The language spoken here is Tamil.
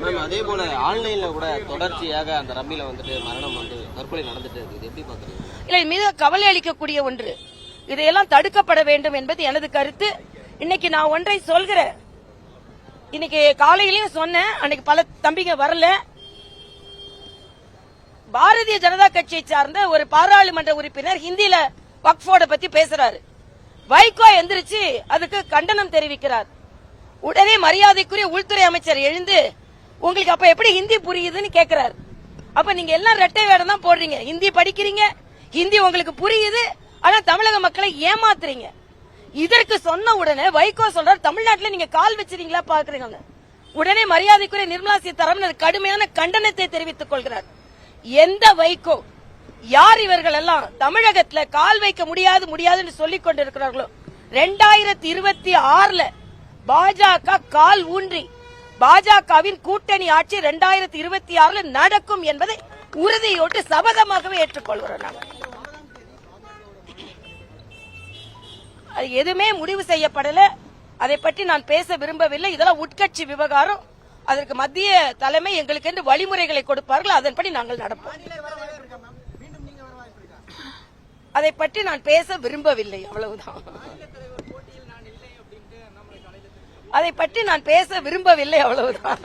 அதே போல ஆன்லைன்ல கூட தொடர்ச்சியாக அந்த ரம்மில வந்துட்டு மரணம் தற்கொலை நடந்துட்டு இருக்கு. எப்படி பாக்குறீங்க? இல்ல, மிக கவலை அளிக்கக்கூடிய ஒன்று. இதையெல்லாம் தடுக்கப்பட வேண்டும் என்பது எனது கருத்து. இன்னைக்கு நான் ஒன்றை சொல்கிறேன். இன்னைக்கு காலையிலயும் சொன்னேன். அன்னைக்கு பல தம்பிங்க வரல. பாரதிய ஜனதா கட்சியை சார்ந்த ஒரு பாராளுமன்ற உறுப்பினர் ஹிந்தியில வக்ஃபோட பத்தி பேசுறாரு. வைகோ எந்திரிச்சு அதுக்கு கண்டனம் தெரிவிக்கிறார். உடனே மரியாதைக்குரிய உள்துறை அமைச்சர் எழுந்து உங்களுக்கு அப்ப எப்படி ஹிந்தி புரியுதுன்னு கேட்கிறார். அப்ப நீங்க எல்லாம் ரெட்டை வேடம் தான் போடுறீங்க. ஹிந்தி படிக்கிறீங்க, ஹிந்தி உங்களுக்கு புரியுது, ஆனா தமிழக மக்களை ஏமாத்துறீங்க. இதற்கு சொன்ன உடனே வைகோ சொல்றார், தமிழ்நாட்டில் நீங்க கால் வச்சிருக்கீங்களா பாக்குறீங்க. உடனே மரியாதைக்குரிய நிர்மலா சீதாராமன் கடுமையான கண்டனத்தை தெரிவித்துக் கொள்கிறார். எந்த வைகோ, யார் இவர்கள் எல்லாம் தமிழகத்துல கால் வைக்க முடியாதுன்னு சொல்லிக் கொண்டிருக்கிறார்களோ, 2026 பாஜக கால் ஊன்றி பாஜகவின் கூட்டணி ஆட்சி 2026 நடக்கும் என்பதை உறுதியோடு சபதமாகவே ஏற்றுக்கொள்கிறோம். நாங்கள் அது எதுவுமே முடிவு செய்யப்படல. அதை பற்றி நான் பேச விரும்பவில்லை. இதெல்லாம் உட்கட்சி விவகாரம். அதற்கு மத்திய தலைமை எங்களுக்கு என்று வழிமுறைகளை கொடுப்பார்கள். அதன்படி நாங்கள் நடப்போம். அதை பற்றி நான் பேச விரும்பவில்லை. அவ்வளவுதான். அதை பற்றி நான் பேச விரும்பவில்லை. அவ்வளவுதான்.